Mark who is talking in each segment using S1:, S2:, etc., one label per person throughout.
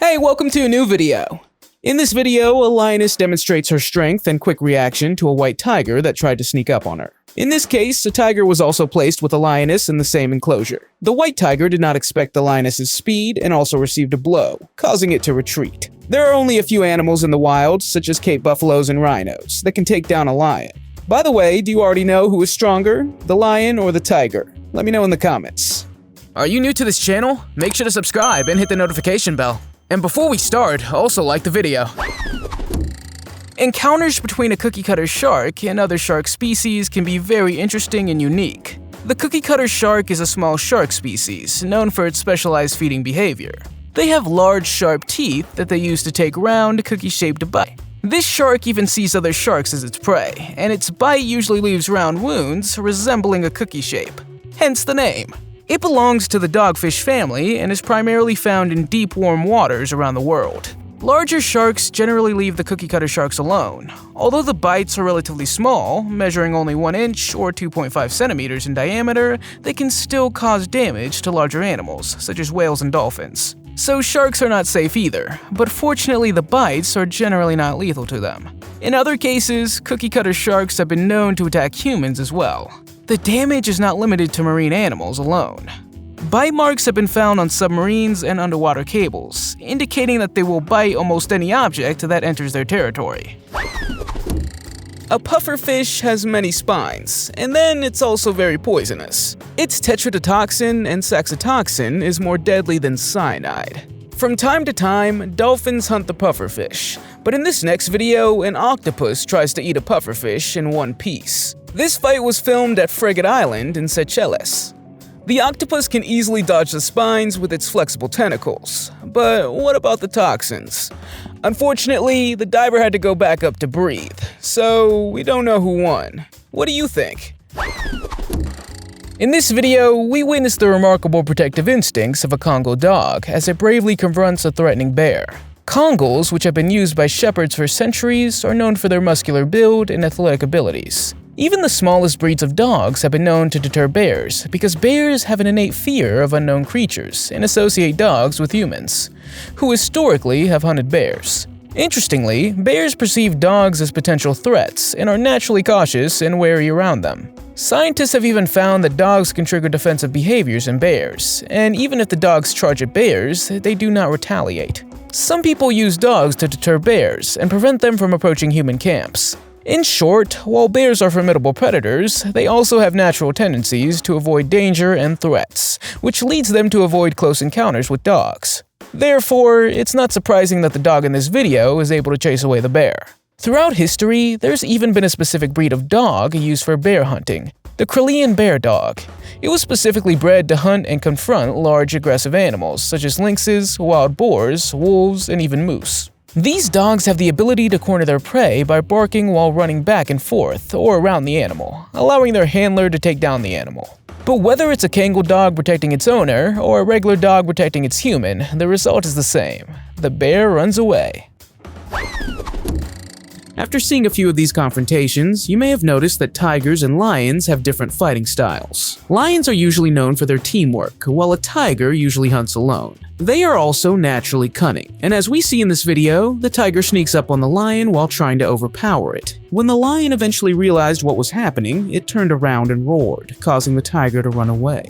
S1: Hey, welcome to a new video. In this video, a lioness demonstrates her strength and quick reaction to a white tiger that tried to sneak up on her. In this case, a tiger was also placed with a lioness in the same enclosure. The white tiger did not expect the lioness's speed and also received a blow, causing it to retreat. There are only a few animals in the wild, such as Cape buffaloes and rhinos, that can take down a lion. By the way, do you already know who is stronger, the lion or the tiger? Let me know in the comments.
S2: Are you new to this channel? Make sure to subscribe and hit the notification bell. And before we start, also like the video. Encounters between a cookie-cutter shark and other shark species can be very interesting and unique. The cookie-cutter shark is a small shark species, known for its specialized feeding behavior. They have large, sharp teeth that they use to take round, cookie-shaped bites. This shark even sees other sharks as its prey, and its bite usually leaves round wounds resembling a cookie shape, hence the name. It belongs to the dogfish family and is primarily found in deep, warm waters around the world. Larger sharks generally leave the cookie-cutter sharks alone. Although the bites are relatively small, measuring only 1 inch or 2.5 centimeters in diameter, they can still cause damage to larger animals, such as whales and dolphins. So sharks are not safe either, but fortunately the bites are generally not lethal to them. In other cases, cookie-cutter sharks have been known to attack humans as well. The damage is not limited to marine animals alone. Bite marks have been found on submarines and underwater cables, indicating that they will bite almost any object that enters their territory.
S1: A pufferfish has many spines, and then it's also very poisonous. Its tetrodotoxin and saxitoxin is more deadly than cyanide. From time to time, dolphins hunt the pufferfish, but in this next video, an octopus tries to eat a pufferfish in one piece. This fight was filmed at Frigate Island in Seychelles. The octopus can easily dodge the spines with its flexible tentacles, but what about the toxins? Unfortunately, the diver had to go back up to breathe, so we don't know who won. What do you think? In this video, we witness the remarkable protective instincts of a Congo dog as it bravely confronts a threatening bear. Congos, which have been used by shepherds for centuries, are known for their muscular build and athletic abilities. Even the smallest breeds of dogs have been known to deter bears because bears have an innate fear of unknown creatures and associate dogs with humans, who historically have hunted bears. Interestingly, bears perceive dogs as potential threats and are naturally cautious and wary around them. Scientists have even found that dogs can trigger defensive behaviors in bears, and even if the dogs charge at bears, they do not retaliate. Some people use dogs to deter bears and prevent them from approaching human camps. In short, while bears are formidable predators, they also have natural tendencies to avoid danger and threats, which leads them to avoid close encounters with dogs. Therefore, it's not surprising that the dog in this video is able to chase away the bear. Throughout history, there's even been a specific breed of dog used for bear hunting, the Criollo bear dog. It was specifically bred to hunt and confront large aggressive animals such as lynxes, wild boars, wolves, and even moose. These dogs have the ability to corner their prey by barking while running back and forth or around the animal, allowing their handler to take down the animal. But whether it's a Kangal dog protecting its owner or a regular dog protecting its human, the result is the same. The bear runs away. After seeing a few of these confrontations, you may have noticed that tigers and lions have different fighting styles. Lions are usually known for their teamwork, while a tiger usually hunts alone. They are also naturally cunning, and as we see in this video, the tiger sneaks up on the lion while trying to overpower it. When the lion eventually realized what was happening, it turned around and roared, causing the tiger to run away.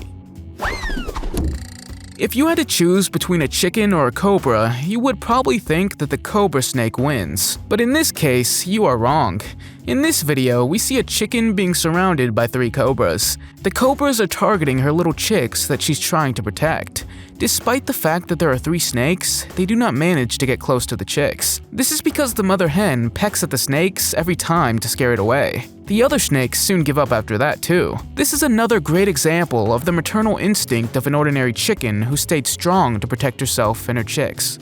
S2: If you had to choose between a chicken or a cobra, you would probably think that the cobra snake wins. But in this case, you are wrong. In this video, we see a chicken being surrounded by 3 cobras. The cobras are targeting her little chicks that she's trying to protect. Despite the fact that there are 3 snakes, they do not manage to get close to the chicks. This is because the mother hen pecks at the snakes every time to scare it away. The other snakes soon give up after that too. This is another great example of the maternal instinct of an ordinary chicken who stayed strong to protect herself and her chicks.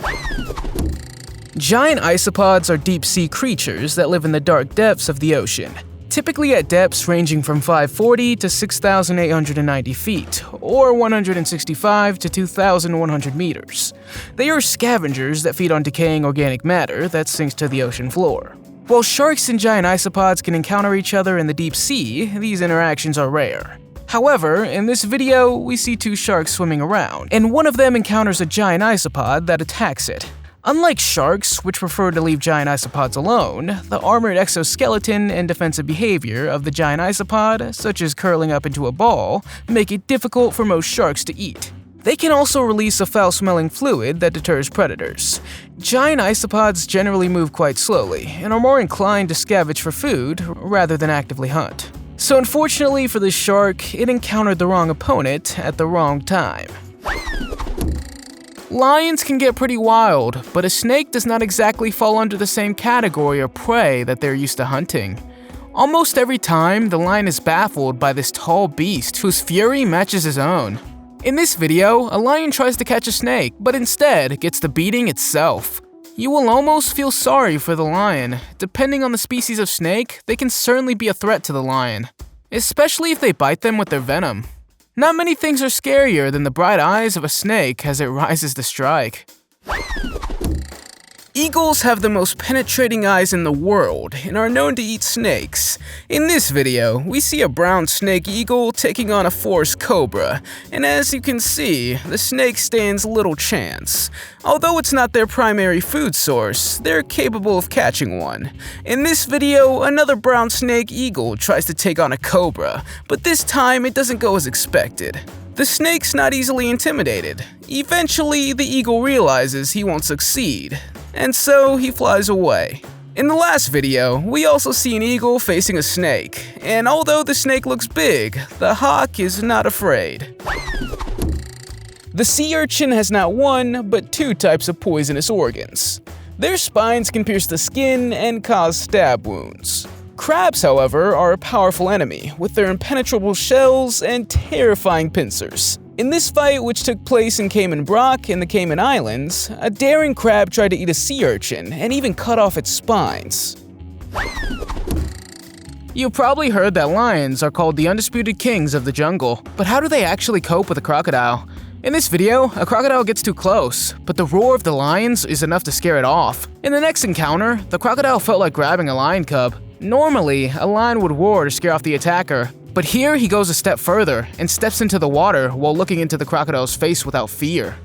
S2: Giant isopods are deep-sea creatures that live in the dark depths of the ocean, typically at depths ranging from 540 to 6,890 feet, or 165 to 2,100 meters. They are scavengers that feed on decaying organic matter that sinks to the ocean floor. While sharks and giant isopods can encounter each other in the deep sea, these interactions are rare. However, in this video, we see 2 sharks swimming around, and one of them encounters a giant isopod that attacks it. Unlike sharks, which prefer to leave giant isopods alone, the armored exoskeleton and defensive behavior of the giant isopod, such as curling up into a ball, make it difficult for most sharks to eat. They can also release a foul-smelling fluid that deters predators. Giant isopods generally move quite slowly and are more inclined to scavenge for food rather than actively hunt. So unfortunately for this shark, it encountered the wrong opponent at the wrong time. Lions can get pretty wild, but a snake does not exactly fall under the same category of prey that they're used to hunting. Almost every time, the lion is baffled by this tall beast whose fury matches his own. In this video, a lion tries to catch a snake, but instead gets the beating itself. You will almost feel sorry for the lion. Depending on the species of snake, they can certainly be a threat to the lion, especially if they bite them with their venom. Not many things are scarier than the bright eyes of a snake as it rises to strike.
S1: Eagles have the most penetrating eyes in the world and are known to eat snakes. In this video, we see a brown snake eagle taking on a forest cobra, and as you can see, the snake stands little chance. Although it's not their primary food source, they're capable of catching one. In this video, another brown snake eagle tries to take on a cobra, but this time it doesn't go as expected. The snake's not easily intimidated. Eventually, the eagle realizes he won't succeed, and so he flies away. In the last video, we also see an eagle facing a snake, and although the snake looks big, the hawk is not afraid. The sea urchin has not one, but two types of poisonous organs. Their spines can pierce the skin and cause stab wounds. Crabs, however, are a powerful enemy, with their impenetrable shells and terrifying pincers. In this fight, which took place in Cayman Brac in the Cayman Islands, a daring crab tried to eat a sea urchin and even cut off its spines.
S2: You've probably heard that lions are called the undisputed kings of the jungle, but how do they actually cope with a crocodile? In this video, a crocodile gets too close, but the roar of the lions is enough to scare it off. In the next encounter, the crocodile felt like grabbing a lion cub. Normally, a lion would roar to scare off the attacker, but here he goes a step further and steps into the water while looking into the crocodile's face without fear.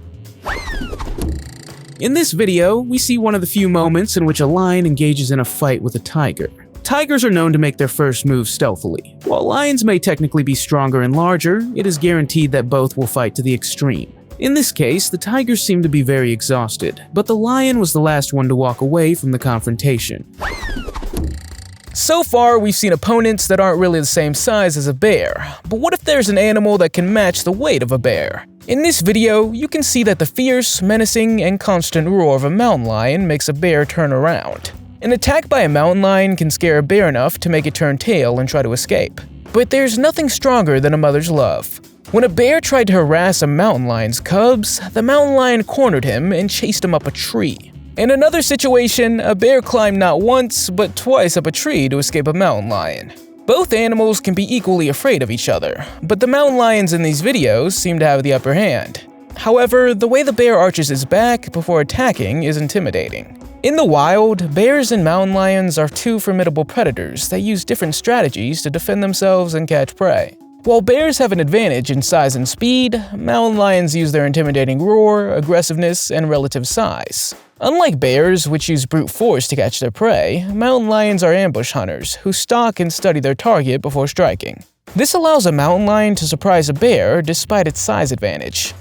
S1: In this video, we see one of the few moments in which a lion engages in a fight with a tiger. Tigers are known to make their first move stealthily. While lions may technically be stronger and larger, it is guaranteed that both will fight to the extreme. In this case, the tigers seem to be very exhausted, but the lion was the last one to walk away from the confrontation.
S2: So far, we've seen opponents that aren't really the same size as a bear, but what if there's an animal that can match the weight of a bear? In this video, you can see that the fierce, menacing, and constant roar of a mountain lion makes a bear turn around. An attack by a mountain lion can scare a bear enough to make it turn tail and try to escape. But there's nothing stronger than a mother's love. When a bear tried to harass a mountain lion's cubs, the mountain lion cornered him and chased him up a tree. In another situation, a bear climbed not once, but twice up a tree to escape a mountain lion. Both animals can be equally afraid of each other, but the mountain lions in these videos seem to have the upper hand. However, the way the bear arches his back before attacking is intimidating. In the wild, bears and mountain lions are two formidable predators that use different strategies to defend themselves and catch prey. While bears have an advantage in size and speed, mountain lions use their intimidating roar, aggressiveness, and relative size. Unlike bears, which use brute force to catch their prey, mountain lions are ambush hunters who stalk and study their target before striking. This allows a mountain lion to surprise a bear despite its size advantage.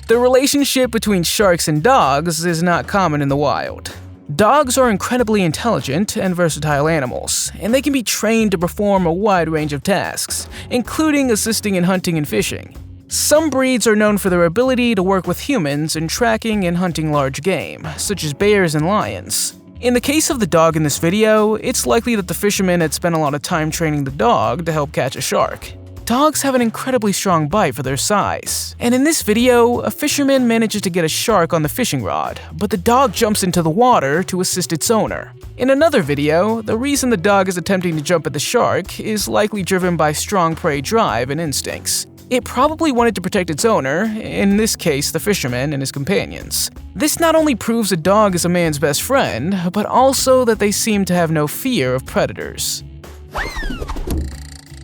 S2: The relationship between sharks and dogs is not common in the wild. Dogs are incredibly intelligent and versatile animals, and they can be trained to perform a wide range of tasks, including assisting in hunting and fishing. Some breeds are known for their ability to work with humans in tracking and hunting large game, such as bears and lions. In the case of the dog in this video, it's likely that the fisherman had spent a lot of time training the dog to help catch a shark. Dogs have an incredibly strong bite for their size, and in this video, a fisherman manages to get a shark on the fishing rod, but the dog jumps into the water to assist its owner. In another video, the reason the dog is attempting to jump at the shark is likely driven by strong prey drive and instincts. It probably wanted to protect its owner, in this case the fisherman and his companions. This not only proves a dog is a man's best friend, but also that they seem to have no fear of predators.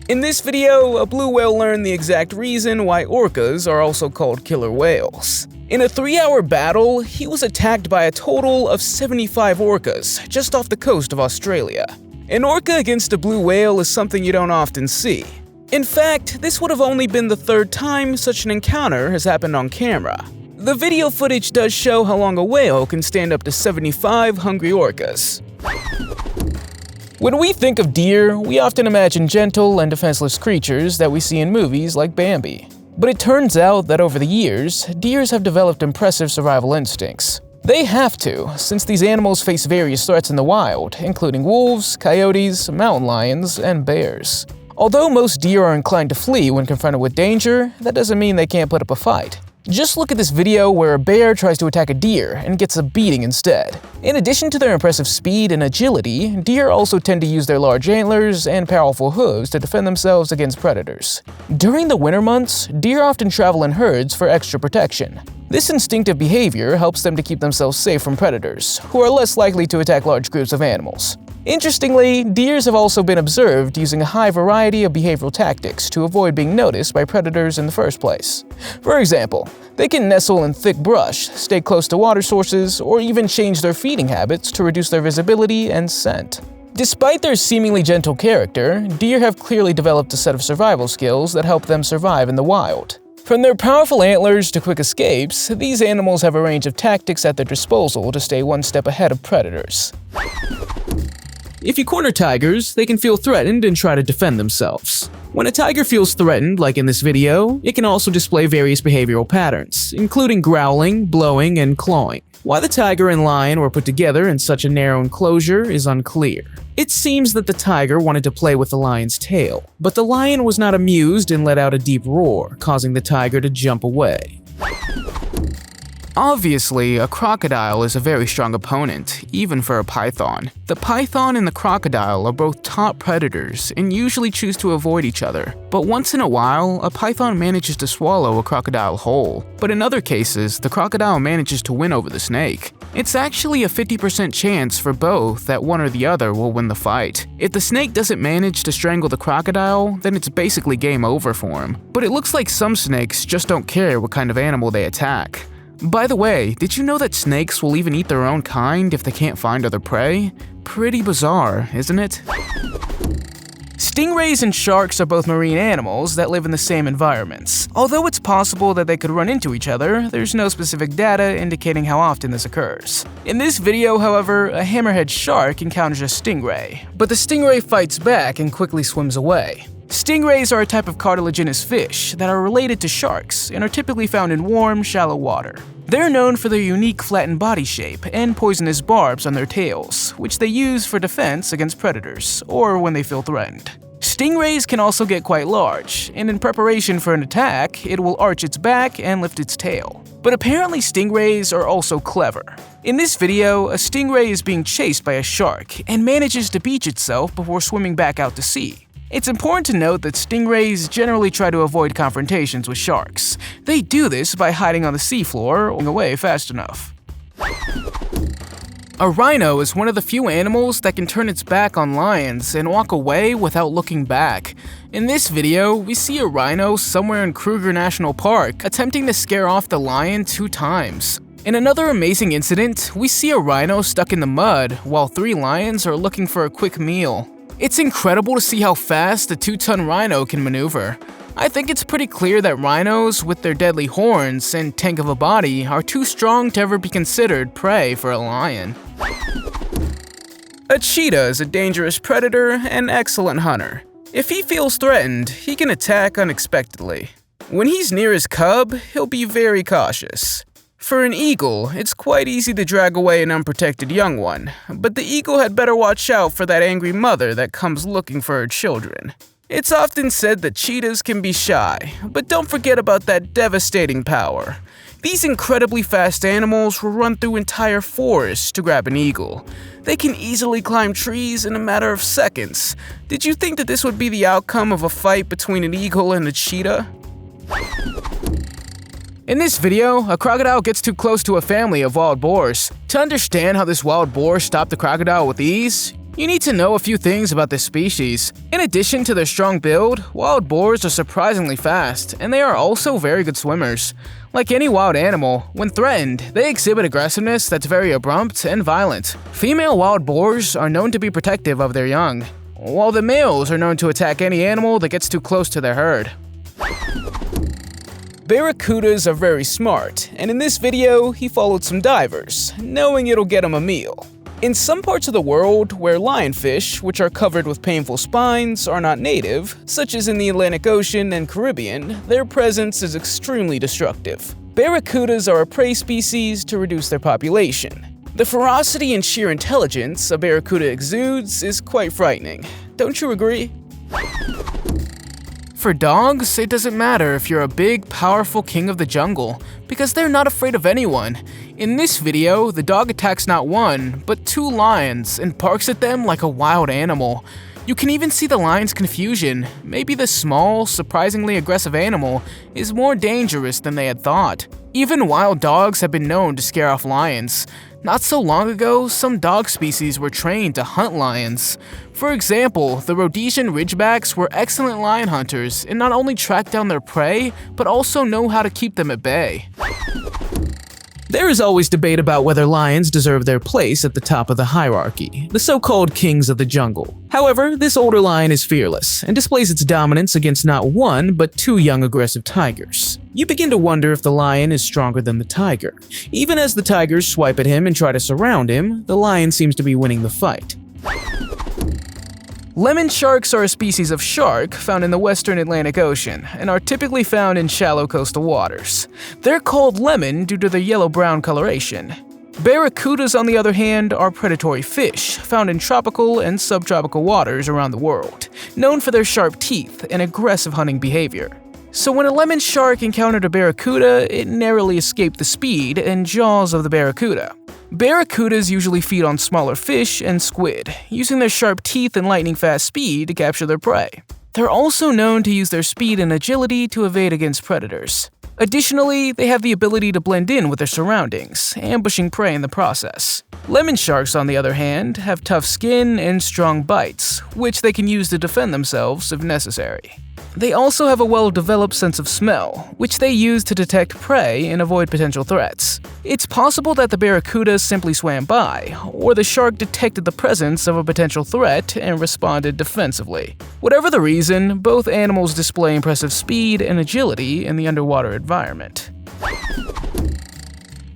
S1: In this video, a blue whale learned the exact reason why orcas are also called killer whales. In a 3-hour battle, he was attacked by a total of 75 orcas just off the coast of Australia. An orca against a blue whale is something you don't often see. In fact, this would have only been the 3rd time such an encounter has happened on camera. The video footage does show how long a whale can stand up to 75 hungry orcas. When we think of deer, we often imagine gentle and defenseless creatures that we see in movies like Bambi. But it turns out that over the years, deers have developed impressive survival instincts. They have to, since these animals face various threats in the wild, including wolves, coyotes, mountain lions, and bears. Although most deer are inclined to flee when confronted with danger, that doesn't mean they can't put up a fight. Just look at this video where a bear tries to attack a deer and gets a beating instead. In addition to their impressive speed and agility, deer also tend to use their large antlers and powerful hooves to defend themselves against predators. During the winter months, deer often travel in herds for extra protection. This instinctive behavior helps them to keep themselves safe from predators, who are less likely to attack large groups of animals. Interestingly, deers have also been observed using a high variety of behavioral tactics to avoid being noticed by predators in the first place. For example, they can nestle in thick brush, stay close to water sources, or even change their feeding habits to reduce their visibility and scent. Despite their seemingly gentle character, deer have clearly developed a set of survival skills that help them survive in the wild. From their powerful antlers to quick escapes, these animals have a range of tactics at their disposal to stay one step ahead of predators. If you corner tigers, they can feel threatened and try to defend themselves. When a tiger feels threatened, like in this video, it can also display various behavioral patterns, including growling, blowing, and clawing. Why the tiger and lion were put together in such a narrow enclosure is unclear. It seems that the tiger wanted to play with the lion's tail, but the lion was not amused and let out a deep roar, causing the tiger to jump away. Obviously, a crocodile is a very strong opponent, even for a python. The python and the crocodile are both top predators and usually choose to avoid each other. But once in a while, a python manages to swallow a crocodile whole. But in other cases, the crocodile manages to win over the snake. It's actually a 50% chance for both that one or the other will win the fight. If the snake doesn't manage to strangle the crocodile, then it's basically game over for him. But it looks like some snakes just don't care what kind of animal they attack. By the way, did you know that snakes will even eat their own kind if they can't find other prey? Pretty bizarre, isn't it? Stingrays and sharks are both marine animals that live in the same environments. Although it's possible that they could run into each other, there's no specific data indicating how often this occurs. In this video, however, a hammerhead shark encounters a stingray, but the stingray fights back and quickly swims away. Stingrays are a type of cartilaginous fish that are related to sharks and are typically found in warm, shallow water. They're known for their unique flattened body shape and poisonous barbs on their tails, which they use for defense against predators or when they feel threatened. Stingrays can also get quite large, and in preparation for an attack, it will arch its back and lift its tail. But apparently stingrays are also clever. In this video, a stingray is being chased by a shark and manages to beach itself before swimming back out to sea. It's important to note that stingrays generally try to avoid confrontations with sharks. They do this by hiding on the seafloor or away fast enough. A rhino is one of the few animals that can turn its back on lions and walk away without looking back. In this video, we see a rhino somewhere in Kruger National Park attempting to scare off the lion 2 times. In another amazing incident, we see a rhino stuck in the mud while 3 lions are looking for a quick meal. It's incredible to see how fast a 2-ton rhino can maneuver. I think it's pretty clear that rhinos, with their deadly horns and tank of a body, are too strong to ever be considered prey for a lion. A cheetah is a dangerous predator and excellent hunter. If he feels threatened, he can attack unexpectedly. When he's near his cub, he'll be very cautious. For an eagle, it's quite easy to drag away an unprotected young one, but the eagle had better watch out for that angry mother that comes looking for her children. It's often said that cheetahs can be shy, but don't forget about that devastating power. These incredibly fast animals will run through entire forests to grab an eagle. They can easily climb trees in a matter of seconds. Did you think that this would be the outcome of a fight between an eagle and a cheetah? In this video, a crocodile gets too close to a family of wild boars. To understand how this wild boar stopped the crocodile with ease,
S2: You need to know a few things about this species. In addition to their strong build, wild boars are surprisingly fast, and they are also very good swimmers. Like any wild animal, when threatened, they exhibit aggressiveness that's very abrupt and violent. Female wild boars are known to be protective of their young, while the males are known to attack any animal that gets too close to their herd.
S1: Barracudas are very smart, and in this video, he followed some divers, knowing it'll get him a meal. In some parts of the world where lionfish, which are covered with painful spines, are not native, such as in the Atlantic Ocean and Caribbean, their presence is extremely destructive. Barracudas are a prey species to reduce their population. The ferocity and sheer intelligence a barracuda exudes is quite frightening. Don't you agree?
S2: For dogs, it doesn't matter if you're a big, powerful king of the jungle, because they're not afraid of anyone. In this video, the dog attacks not one, but 2 lions and barks at them like a wild animal. You can even see the lion's confusion. Maybe the small, surprisingly aggressive animal is more dangerous than they had thought. Even wild dogs have been known to scare off lions. Not so long ago, some dog species were trained to hunt lions. For example, the Rhodesian Ridgebacks were excellent lion hunters and not only track down their prey, but also know how to keep them at bay.
S1: There is always debate about whether lions deserve their place at the top of the hierarchy, the so-called kings of the jungle. However, this older lion is fearless and displays its dominance against not one, but 2 young aggressive tigers. You begin to wonder if the lion is stronger than the tiger. Even as the tigers swipe at him and try to surround him, the lion seems to be winning the fight.
S2: Lemon sharks are a species of shark found in the western Atlantic Ocean and are typically found in shallow coastal waters. They're called lemon due to their yellow-brown coloration. Barracudas, on the other hand, are predatory fish found in tropical and subtropical waters around the world, known for their sharp teeth and aggressive hunting behavior. So when a lemon shark encountered a barracuda, it narrowly escaped the speed and jaws of the barracuda. Barracudas usually feed on smaller fish and squid, using their sharp teeth and lightning-fast speed to capture their prey. They're also known to use their speed and agility to evade against predators. Additionally, they have the ability to blend in with their surroundings, ambushing prey in the process. Lemon sharks, on the other hand, have tough skin and strong bites, which they can use to defend themselves if necessary. They also have a well-developed sense of smell, which they use to detect prey and avoid potential threats. It's possible that the barracuda simply swam by, or the shark detected the presence of a potential threat and responded defensively. Whatever the reason, both animals display impressive speed and agility in the underwater environment.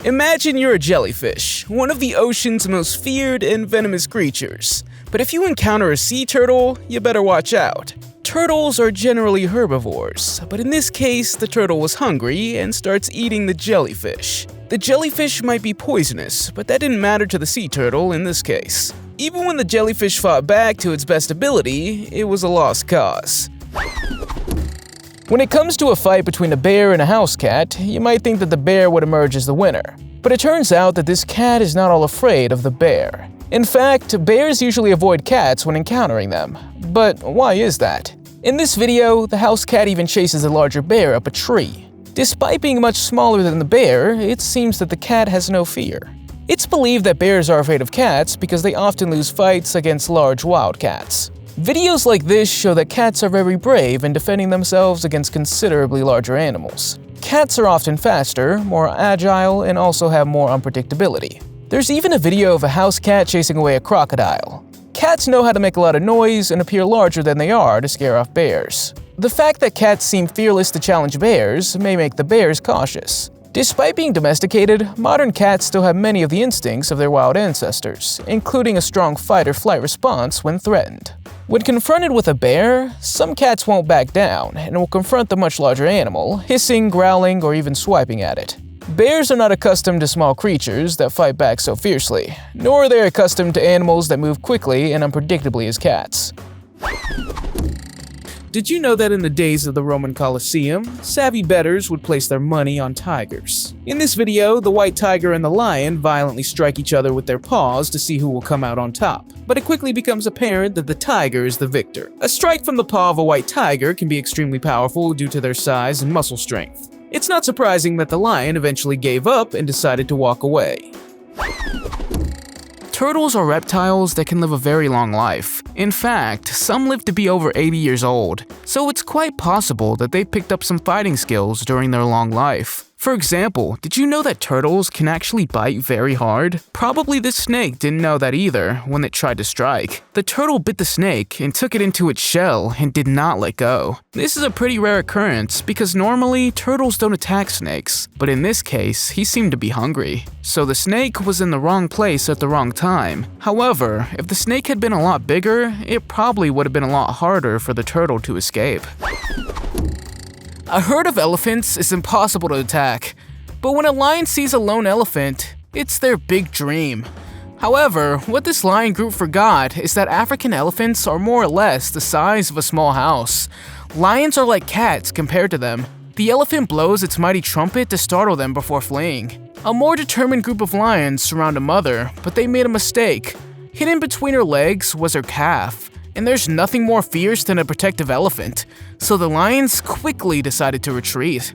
S1: Imagine you're a jellyfish, one of the ocean's most feared and venomous creatures. But if you encounter a sea turtle, you better watch out. Turtles are generally herbivores, but in this case, the turtle was hungry and starts eating the jellyfish. The jellyfish might be poisonous, but that didn't matter to the sea turtle in this case. Even when the jellyfish fought back to its best ability, it was a lost cause. When it comes to a fight between a bear and a house cat, you might think that the bear would emerge as the winner. But it turns out that this cat is not all afraid of the bear. In fact, bears usually avoid cats when encountering them. But why is that? In this video, the house cat even chases a larger bear up a tree. Despite being much smaller than the bear, it seems that the cat has no fear. It's believed that bears are afraid of cats because they often lose fights against large wild cats. Videos like this show that cats are very brave in defending themselves against considerably larger animals. Cats are often faster, more agile, and also have more unpredictability. There's even a video of a house cat chasing away a crocodile. Cats know how to make a lot of noise and appear larger than they are to scare off bears. The fact that cats seem fearless to challenge bears may make the bears cautious. Despite being domesticated, modern cats still have many of the instincts of their wild ancestors, including a strong fight-or-flight response when threatened. When confronted with a bear, some cats won't back down and will confront the much larger animal, hissing, growling, or even swiping at it. Bears are not accustomed to small creatures that fight back so fiercely, nor are they accustomed to animals that move quickly and unpredictably as cats. Did you know that in the days of the Roman Colosseum, savvy bettors would place their money on tigers? In this video, the white tiger and the lion violently strike each other with their paws to see who will come out on top. But it quickly becomes apparent that the tiger is the victor. A strike from the paw of a white tiger can be extremely powerful due to their size and muscle strength. It's not surprising that the lion eventually gave up and decided to walk away.
S2: Turtles are reptiles that can live a very long life. In fact, some live to be over 80 years old, so it's quite possible that they picked up some fighting skills during their long life. For example, did you know that turtles can actually bite very hard? Probably this snake didn't know that either when it tried to strike. The turtle bit the snake and took it into its shell and did not let go. This is a pretty rare occurrence because normally turtles don't attack snakes, but in this case, he seemed to be hungry. So the snake was in the wrong place at the wrong time. However, if the snake had been a lot bigger, it probably would have been a lot harder for the turtle to escape. A herd of elephants is impossible to attack, but when a lion sees a lone elephant, it's their big dream. However, what this lion group forgot is that African elephants are more or less the size of a small house. Lions are like cats compared to them. The elephant blows its mighty trumpet to startle them before fleeing. A more determined group of lions surround a mother, but they made a mistake. Hidden between her legs was her calf. And there's nothing more fierce than a protective elephant, so the lions quickly decided to retreat.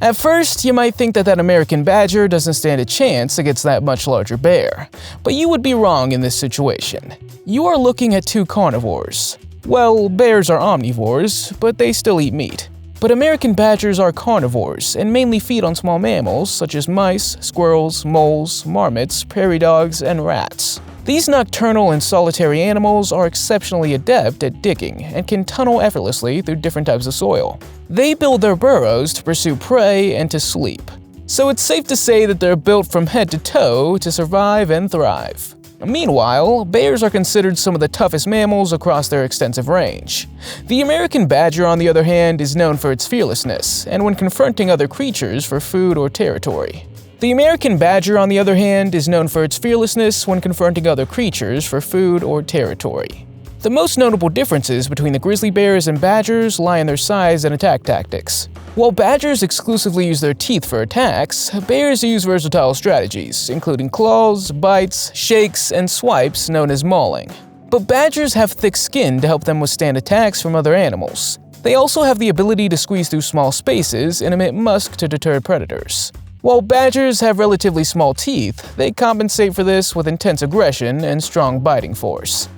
S2: At first, you might think that American badger doesn't stand a chance against that much larger bear, but you would be wrong in this situation. You are looking at two carnivores. Well, bears are omnivores, but they still eat meat. But American badgers are carnivores and mainly feed on small mammals such as mice, squirrels, moles, marmots, prairie dogs, and rats. These nocturnal and solitary animals are exceptionally adept at digging and can tunnel effortlessly through different types of soil. They build their burrows to pursue prey and to sleep. So it's safe to say that they're built from head to toe to survive and thrive. Meanwhile, bears are considered some of the toughest mammals across their extensive range. The American badger, on the other hand, is known for its fearlessness and when confronting other creatures for food or territory. The American badger, on the other hand, is known for its fearlessness when confronting other creatures for food or territory. The most notable differences between the grizzly bears and badgers lie in their size and attack tactics. While badgers exclusively use their teeth for attacks, bears use versatile strategies, including claws, bites, shakes, and swipes known as mauling. But badgers have thick skin to help them withstand attacks from other animals. They also have the ability to squeeze through small spaces and emit musk to deter predators. While badgers have relatively small teeth, they compensate for this with intense aggression and strong biting force.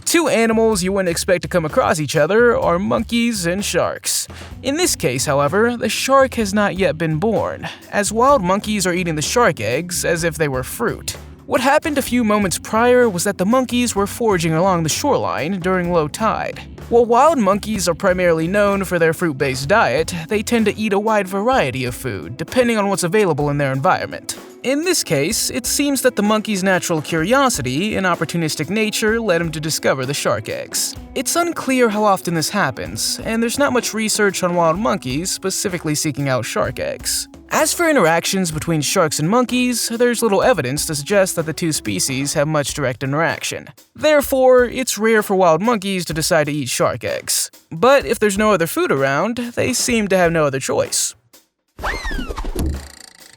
S2: Two animals you wouldn't expect to come across each other are monkeys and sharks. In this case, however, the shark has not yet been born, as wild monkeys are eating the shark eggs as if they were fruit. What happened a few moments prior was that the monkeys were foraging along the shoreline during low tide. While wild monkeys are primarily known for their fruit-based diet, they tend to eat a wide variety of food, depending on what's available in their environment. In this case, it seems that the monkey's natural curiosity and opportunistic nature led him to discover the shark eggs. It's unclear how often this happens, and there's not much research on wild monkeys specifically seeking out shark eggs. As for interactions between sharks and monkeys, there's little evidence to suggest that the two species have much direct interaction. Therefore, it's rare for wild monkeys to decide to eat shark eggs. But if there's no other food around, they seem to have no other choice.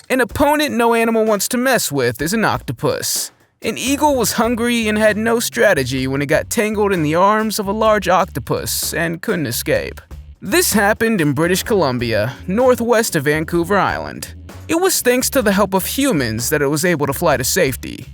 S2: An opponent no animal wants to mess with is an octopus. An eagle was hungry and had no strategy when it got tangled in the arms of a large octopus and couldn't escape. This happened in British Columbia, northwest of Vancouver Island. It was thanks to the help of humans that it was able to fly to safety.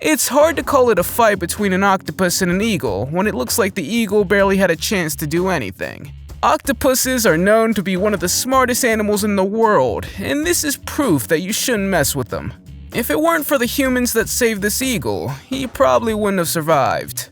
S2: It's hard to call it a fight between an octopus and an eagle when it looks like the eagle barely had a chance to do anything. Octopuses are known to be one of the smartest animals in the world, and this is proof that you shouldn't mess with them. If it weren't for the humans that saved this eagle, he probably wouldn't have survived.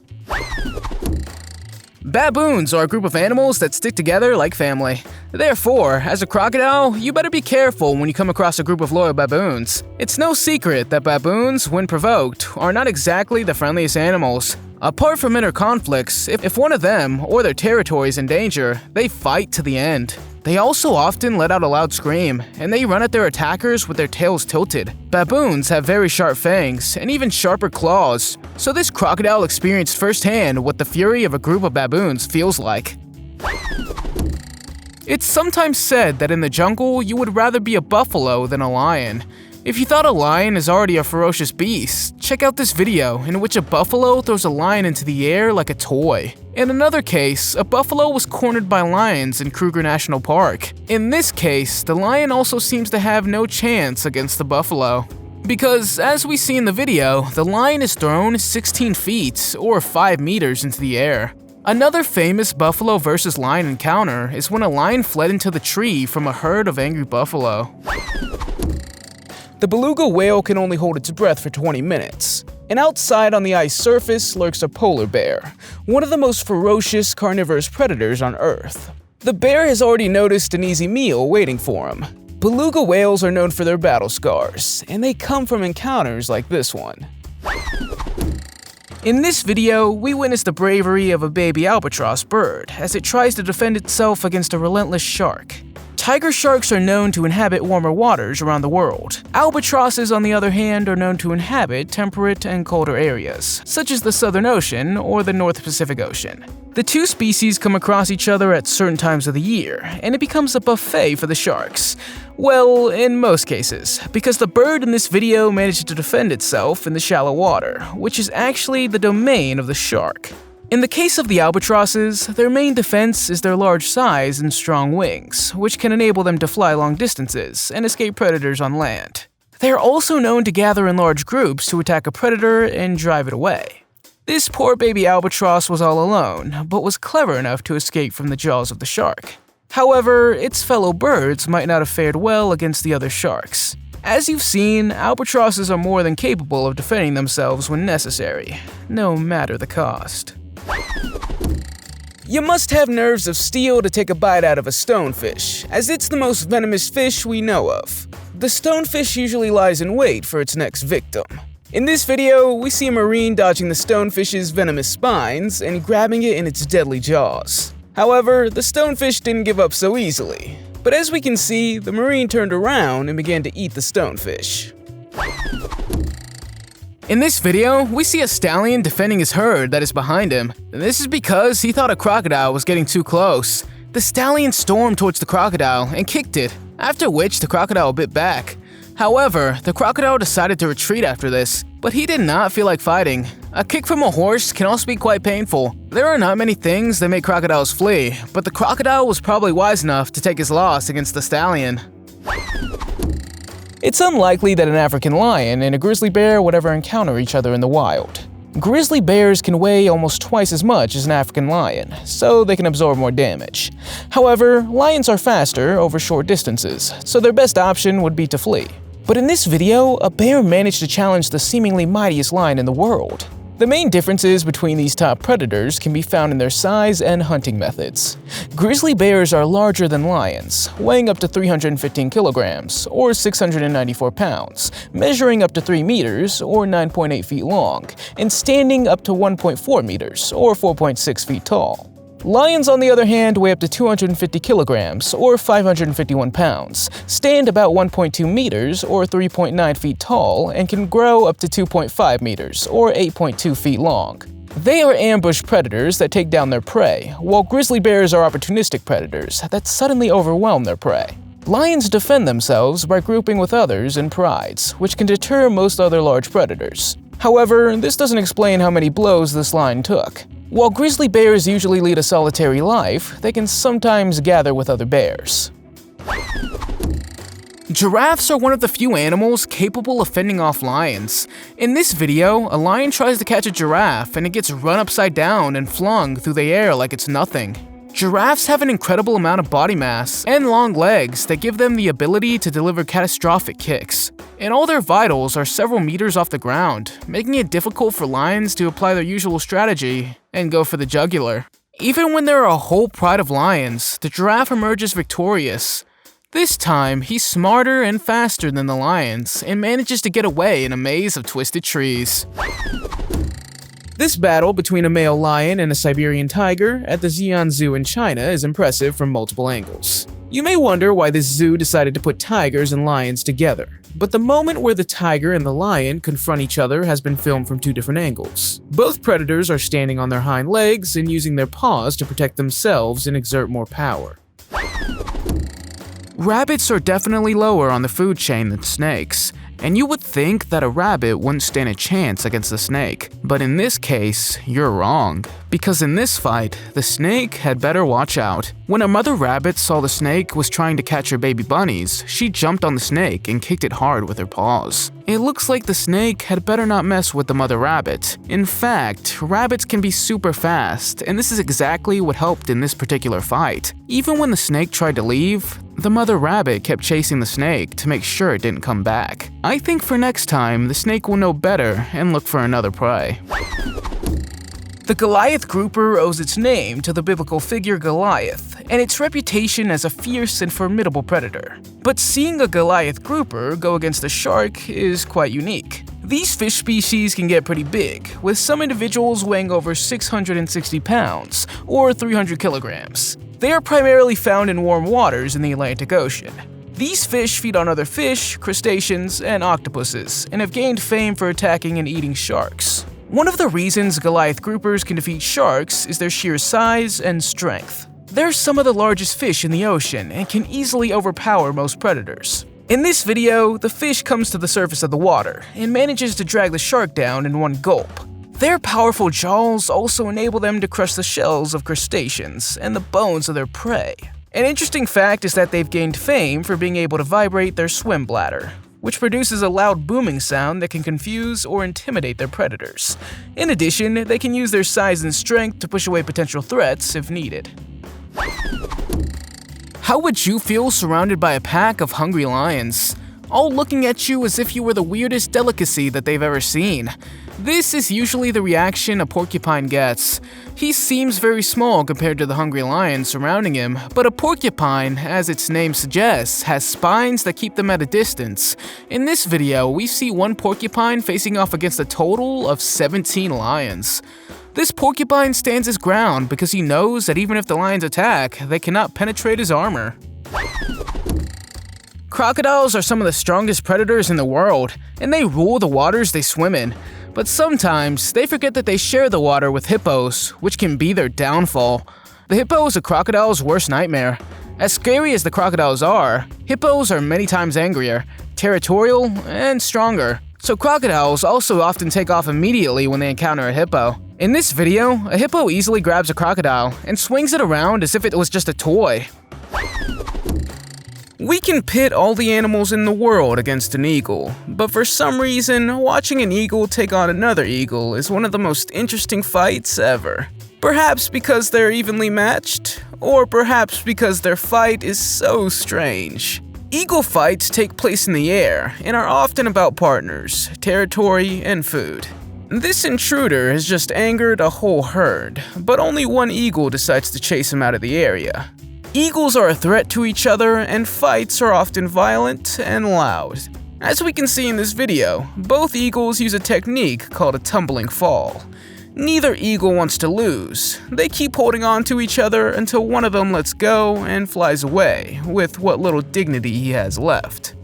S2: Baboons are a group of animals that stick together like family. Therefore, as a crocodile, you better be careful when you come across a group of loyal baboons. It's no secret that baboons, when provoked, are not exactly the friendliest animals. Apart from inner conflicts, if one of them or their territory is in danger, they fight to the end. They also often let out a loud scream, and they run at their attackers with their tails tilted. Baboons have very sharp fangs and even sharper claws, so this crocodile experienced firsthand what the fury of a group of baboons feels like. It's sometimes said that in the jungle you would rather be a buffalo than a lion. If you thought a lion is already a ferocious beast, check out this video in which a buffalo throws a lion into the air like a toy. In another case, a buffalo was cornered by lions in Kruger National Park. In this case, the lion also seems to have no chance against the buffalo. Because, as we see in the video, the lion is thrown 16 feet or 5 meters into the air. Another famous buffalo versus lion encounter is when a lion fled into the tree from a herd of angry buffalo.
S1: The beluga whale can only hold its breath for 20 minutes. And outside on the ice surface lurks a polar bear, one of the most ferocious carnivorous predators on Earth. The bear has already noticed an easy meal waiting for him. Beluga whales are known for their battle scars, and they come from encounters like this one.
S2: In this video, we witness the bravery of a baby albatross bird as it tries to defend itself against a relentless shark. Tiger sharks are known to inhabit warmer waters around the world. Albatrosses, on the other hand, are known to inhabit temperate and colder areas, such as the Southern Ocean or the North Pacific Ocean. The two species come across each other at certain times of the year, and it becomes a buffet for the sharks. Well, in most cases, because the bird in this video managed to defend itself in the shallow water, which is actually the domain of the shark. In the case of the albatrosses, their main defense is their large size and strong wings, which can enable them to fly long distances and escape predators on land. They are also known to gather in large groups to attack a predator and drive it away. This poor baby albatross was all alone, but was clever enough to escape from the jaws of the shark. However, its fellow birds might not have fared well against the other sharks. As you've seen, albatrosses are more than capable of defending themselves when necessary, no matter the cost.
S1: You must have nerves of steel to take a bite out of a stonefish, as it's the most venomous fish we know of. The stonefish usually lies in wait for its next victim. In this video, we see a marine dodging the stonefish's venomous spines and grabbing it in its deadly jaws. However, the stonefish didn't give up so easily. But as we can see, the marine turned around and began to eat the stonefish.
S2: In this video, we see a stallion defending his herd that is behind him. This is because he thought a crocodile was getting too close. The stallion stormed towards the crocodile and kicked it, after which the crocodile bit back. However, the crocodile decided to retreat after this, but he did not feel like fighting. A kick from a horse can also be quite painful. There are not many things that make crocodiles flee, but the crocodile was probably wise enough to take his loss against the stallion.
S1: It's unlikely that an African lion and a grizzly bear would ever encounter each other in the wild. Grizzly bears can weigh almost twice as much as an African lion, so they can absorb more damage. However, lions are faster over short distances, so their best option would be to flee. But in this video, a bear managed to challenge the seemingly mightiest lion in the world. The main differences between these top predators can be found in their size and hunting methods. Grizzly bears are larger than lions, weighing up to 315 kilograms, or 694 pounds, measuring up to 3 meters, or 9.8 feet long, and standing up to 1.4 meters, or 4.6 feet tall. Lions, on the other hand, weigh up to 250 kilograms, or 551 pounds, stand about 1.2 meters, or 3.9 feet tall, and can grow up to 2.5 meters, or 8.2 feet long. They are ambush predators that take down their prey, while grizzly bears are opportunistic predators that suddenly overwhelm their prey. Lions defend themselves by grouping with others in prides, which can deter most other large predators. However, this doesn't explain how many blows this lion took. While grizzly bears usually lead a solitary life, they can sometimes gather with other bears.
S2: Giraffes are one of the few animals capable of fending off lions. In this video, a lion tries to catch a giraffe and it gets run upside down and flung through the air like it's nothing. Giraffes have an incredible amount of body mass and long legs that give them the ability to deliver catastrophic kicks. And all their vitals are several meters off the ground, making it difficult for lions to apply their usual strategy and go for the jugular. Even when there are a whole pride of lions, the giraffe emerges victorious. This time, he's smarter and faster than the lions and manages to get away in a maze of twisted trees.
S1: This battle between a male lion and a Siberian tiger at the Xi'an Zoo in China is impressive from multiple angles. You may wonder why this zoo decided to put tigers and lions together, but the moment where the tiger and the lion confront each other has been filmed from two different angles. Both predators are standing on their hind legs and using their paws to protect themselves and exert more power.
S2: Rabbits are definitely lower on the food chain than snakes,
S1: and you would think that a rabbit wouldn't stand a chance against the snake. But in this case, you're wrong. Because in this fight, the snake had better watch out. When a mother rabbit saw the snake was trying to catch her baby bunnies, she jumped on the snake and kicked it hard with her paws. It looks like the snake had better not mess with the mother rabbit. In fact, rabbits can be super fast, and this is exactly what helped in this particular fight. Even when the snake tried to leave, the mother rabbit kept chasing the snake to make sure it didn't come back. I think for next time, the snake will know better and look for another prey.
S2: The Goliath grouper owes its name to the biblical figure Goliath and its reputation as a fierce and formidable predator. But seeing a Goliath grouper go against a shark is quite unique. These fish species can get pretty big, with some individuals weighing over 660 pounds, or 300 kilograms. They are primarily found in warm waters in the Atlantic Ocean. These fish feed on other fish, crustaceans, and octopuses, and have gained fame for attacking and eating sharks. One of the reasons Goliath groupers can defeat sharks is their sheer size and strength. They're some of the largest fish in the ocean and can easily overpower most predators. In this video, the fish comes to the surface of the water and manages to drag the shark down in one gulp. Their powerful jaws also enable them to crush the shells of crustaceans and the bones of their prey. An interesting fact is that they've gained fame for being able to vibrate their swim bladder, which produces a loud booming sound that can confuse or intimidate their predators. In addition, they can use their size and strength to push away potential threats if needed. How would you feel surrounded by a pack of hungry lions, all looking at you as if you were the weirdest delicacy that they've ever seen? This is usually the reaction a porcupine gets. He seems very small compared to the hungry lions surrounding him, but a porcupine, as its name suggests, has spines that keep them at a distance. In this video, we see one porcupine facing off against a total of 17 lions. This porcupine stands his ground because he knows that even if the lions attack, they cannot penetrate his armor. Crocodiles are some of the strongest predators in the world, and they rule the waters they swim in. But sometimes, they forget that they share the water with hippos, which can be their downfall. The hippo is a crocodile's worst nightmare. As scary as the crocodiles are, hippos are many times angrier, territorial, and stronger. So crocodiles also often take off immediately when they encounter a hippo. In this video, a hippo easily grabs a crocodile and swings it around as if it was just a toy.
S1: We can pit all the animals in the world against an eagle, but for some reason, watching an eagle take on another eagle is one of the most interesting fights ever. Perhaps because they're evenly matched, or perhaps because their fight is so strange. Eagle fights take place in the air and are often about partners, territory, and food. This intruder has just angered a whole herd, but only one eagle decides to chase him out of the area. Eagles are a threat to each other, and fights are often violent and loud. As we can see in this video, both eagles use a technique called a tumbling fall. Neither eagle wants to lose. They keep holding on to each other until one of them lets go and flies away, with what little dignity he has left.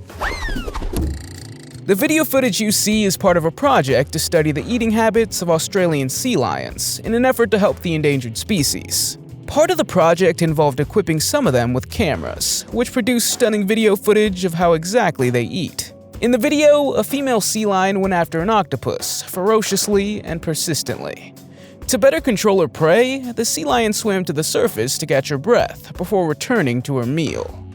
S1: The video footage you see is part of a project to study the eating habits of Australian sea lions in an effort to help the endangered species. Part of the project involved equipping some of them with cameras, which produce stunning video footage of how exactly they eat. In the video, a female sea lion went after an octopus, ferociously and persistently. To better control her prey, the sea lion swam to the surface to catch her breath before returning to her meal.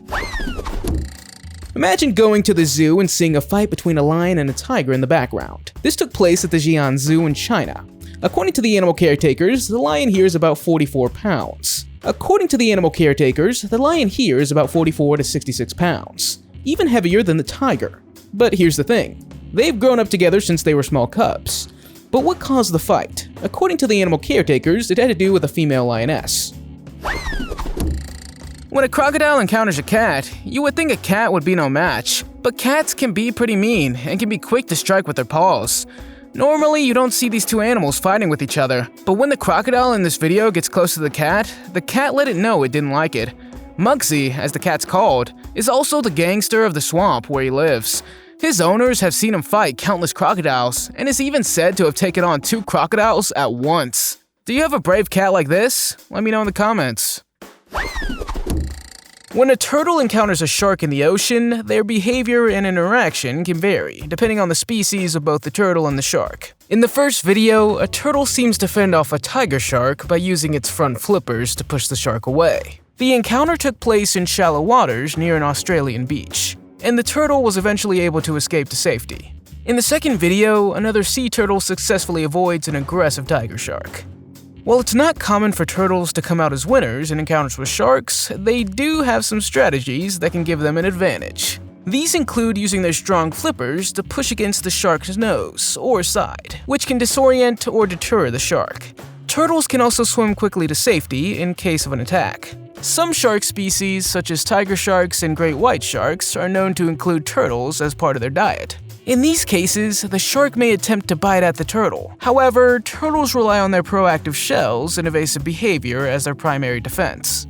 S1: Imagine going to the zoo and seeing a fight between a lion and a tiger in the background. This took place at the Xi'an Zoo in China. According to the animal caretakers, the lion here is about 44 pounds. According to the animal caretakers, the lion here is about 44 to 66 pounds, even heavier than the tiger. But here's the thing, they've grown up together since they were small cubs. But what caused the fight? According to the animal caretakers, it had to do with a female lioness.
S2: When a crocodile encounters a cat, you would think a cat would be no match, but cats can be pretty mean and can be quick to strike with their paws. Normally, you don't see these two animals fighting with each other, but when the crocodile in this video gets close to the cat let it know it didn't like it. Muggsy, as the cat's called, is also the gangster of the swamp where he lives. His owners have seen him fight countless crocodiles, and is even said to have taken on 2 crocodiles at once. Do you have a brave cat like this? Let me know in the comments. When a turtle encounters a shark in the ocean, their behavior and interaction can vary, depending on the species of both the turtle and the shark. In the first video, a turtle seems to fend off a tiger shark by using its front flippers to push the shark away. The encounter took place in shallow waters near an Australian beach, and the turtle was eventually able to escape to safety. In the second video, another sea turtle successfully avoids an aggressive tiger shark. While it's not common for turtles to come out as winners in encounters with sharks, they do have some strategies that can give them an advantage. These include using their strong flippers to push against the shark's nose or side, which can disorient or deter the shark. Turtles can also swim quickly to safety in case of an attack. Some shark species, such as tiger sharks and great white sharks, are known to include turtles as part of their diet. In these cases, the shark may attempt to bite at the turtle. However, turtles rely on their proactive shells and evasive behavior as their primary defense.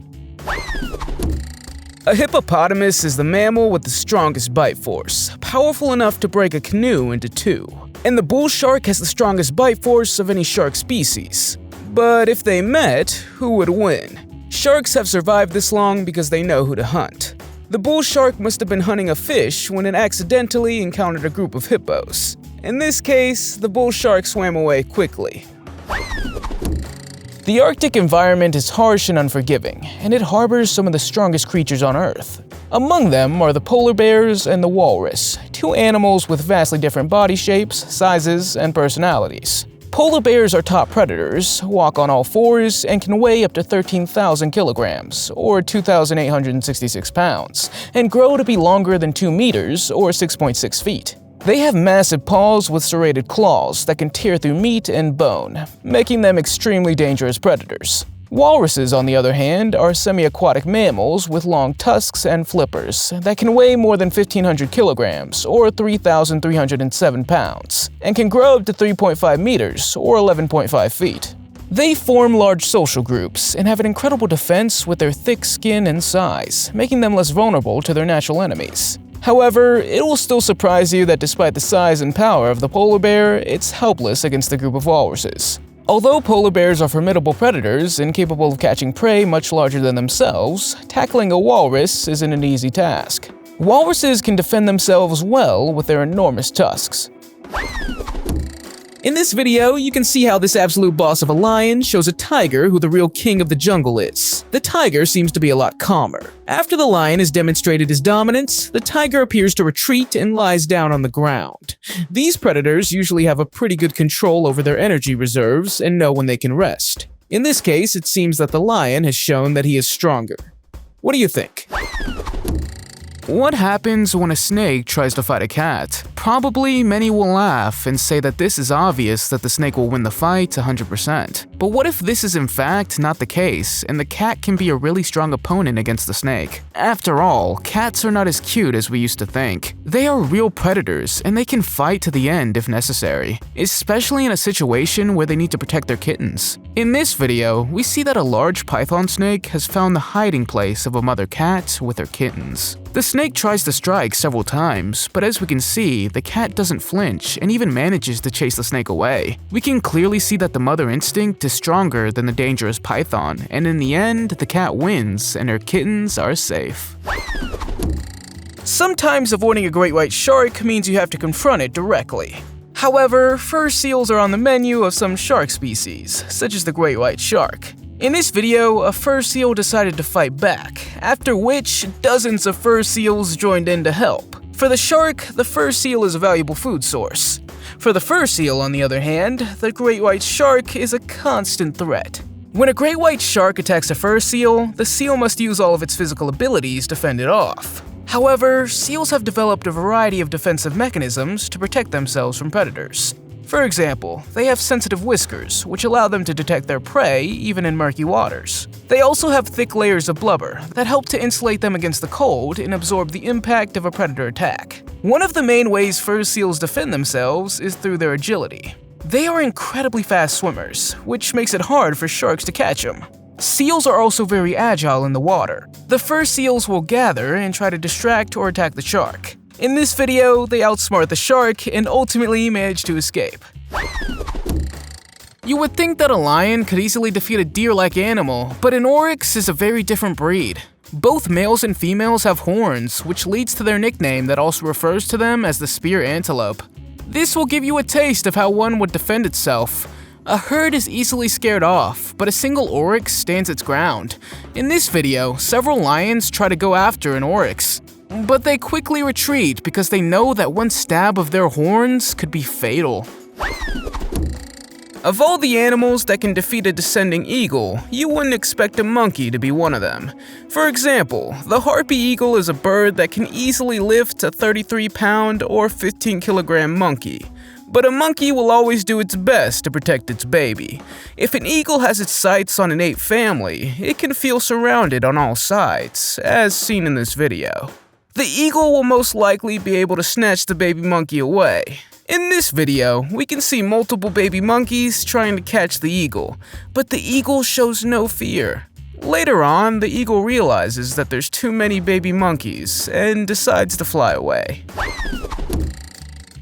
S1: A hippopotamus is the mammal with the strongest bite force, powerful enough to break a canoe into two. And the bull shark has the strongest bite force of any shark species. But if they met, who would win? Sharks have survived this long because they know who to hunt. The bull shark must have been hunting a fish when it accidentally encountered a group of hippos. In this case, the bull shark swam away quickly.
S2: The Arctic environment is harsh and unforgiving, and it harbors some of the strongest creatures on Earth. Among them are the polar bears and the walrus, two animals with vastly different body shapes, sizes, and personalities. Polar bears are top predators, walk on all fours, and can weigh up to 13,000 kilograms, or 2,866 pounds, and grow to be longer than 2 meters, or 6.6 feet. They have massive paws with serrated claws that can tear through meat and bone, making them extremely dangerous predators. Walruses, on the other hand, are semi-aquatic mammals with long tusks and flippers that can weigh more than 1,500 kilograms, or 3,307 pounds, and can grow up to 3.5 meters, or 11.5 feet. They form large social groups and have an incredible defense with their thick skin and size, making them less vulnerable to their natural enemies. However, it will still surprise you that despite the size and power of the polar bear, it's helpless against a group of walruses. Although polar bears are formidable predators and capable of catching prey much larger than themselves, tackling a walrus isn't an easy task. Walruses can defend themselves well with their enormous tusks.
S1: In this video, you can see how this absolute boss of a lion shows a tiger who the real king of the jungle is. The tiger seems to be a lot calmer. After the lion has demonstrated his dominance, the tiger appears to retreat and lies down on the ground. These predators usually have a pretty good control over their energy reserves and know when they can rest. In this case, it seems that the lion has shown that he is stronger. What do you think?
S2: What happens when a snake tries to fight a cat? Probably many will laugh and say that this is obvious that the snake will win the fight 100%. But what if this is in fact not the case, and the cat can be a really strong opponent against the snake? After all, cats are not as cute as we used to think. They are real predators, and they can fight to the end if necessary, especially in a situation where they need to protect their kittens. In this video, we see that a large python snake has found the hiding place of a mother cat with her kittens. The snake tries to strike several times, but as we can see, the cat doesn't flinch and even manages to chase the snake away. We can clearly see that the mother instinct is stronger than the dangerous python, and in the end, the cat wins and her kittens are safe. Sometimes avoiding a great white shark means you have to confront it directly. However, fur seals are on the menu of some shark species, such as the great white shark. In this video, a fur seal decided to fight back, after which dozens of fur seals joined in to help. For the shark, the fur seal is a valuable food source. For the fur seal, on the other hand, the great white shark is a constant threat. When a great white shark attacks a fur seal, the seal must use all of its physical abilities to fend it off. However, seals have developed a variety of defensive mechanisms to protect themselves from predators. For example, they have sensitive whiskers, which allow them to detect their prey even in murky waters. They also have thick layers of blubber that help to insulate them against the cold and absorb the impact of a predator attack. One of the main ways fur seals defend themselves is through their agility. They are incredibly fast swimmers, which makes it hard for sharks to catch them. Seals are also very agile in the water. The fur seals will gather and try to distract or attack the shark. In this video, they outsmart the shark and ultimately manage to escape. You would think that a lion could easily defeat a deer-like animal, but an oryx is a very different breed. Both males and females have horns, which leads to their nickname that also refers to them as the spear antelope. This will give you a taste of how one would defend itself. A herd is easily scared off, but a single oryx stands its ground. In this video, several lions try to go after an oryx, but they quickly retreat because they know that one stab of their horns could be fatal.
S1: Of all the animals that can defeat a descending eagle, you wouldn't expect a monkey to be one of them. For example, the harpy eagle is a bird that can easily lift a 33-pound or 15-kilogram monkey. But a monkey will always do its best to protect its baby. If an eagle has its sights on an ape family, it can feel surrounded on all sides, as seen in this video. The eagle will most likely be able to snatch the baby monkey away. In this video, we can see multiple baby monkeys trying to catch the eagle, but the eagle shows no fear. Later on, the eagle realizes that there's too many baby monkeys and decides to fly away.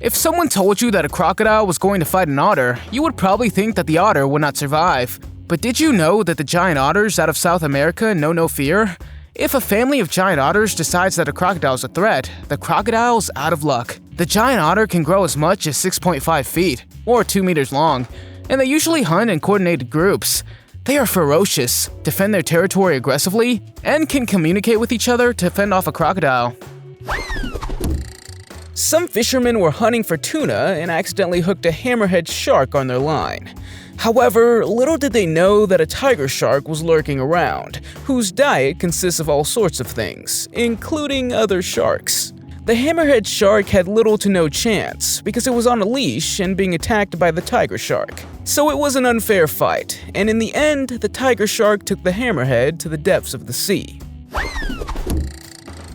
S2: If someone told you that a crocodile was going to fight an otter, you would probably think that the otter would not survive. But did you know that the giant otters out of South America know no fear? If a family of giant otters decides that a crocodile is a threat, the crocodile is out of luck. The giant otter can grow as much as 6.5 feet, or 2 meters long, and they usually hunt in coordinated groups. They are ferocious, defend their territory aggressively, and can communicate with each other to fend off a crocodile.
S1: Some fishermen were hunting for tuna and accidentally hooked a hammerhead shark on their line. However, little did they know that a tiger shark was lurking around, whose diet consists of all sorts of things, including other sharks. The hammerhead shark had little to no chance because it was on a leash and being attacked by the tiger shark. So it was an unfair fight, and in the end, the tiger shark took the hammerhead to the depths of the sea.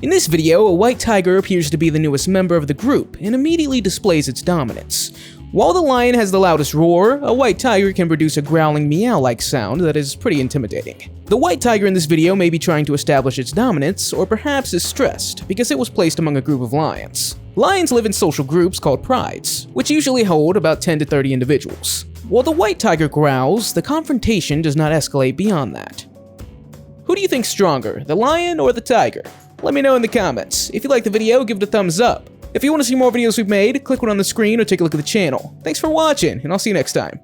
S1: In this video, a white tiger appears to be the newest member of the group and immediately displays its dominance. While the lion has the loudest roar, a white tiger can produce a growling meow-like sound that is pretty intimidating. The white tiger in this video may be trying to establish its dominance, or perhaps is stressed because it was placed among a group of lions. Lions live in social groups called prides, which usually hold about 10 to 30 individuals. While the white tiger growls, the confrontation does not escalate beyond that. Who do you think's stronger, the lion or the tiger? Let me know in the comments. If you liked the video, give it a thumbs up. If you want to see more videos we've made, click one on the screen or take a look at the channel. Thanks for watching, and I'll see you next time.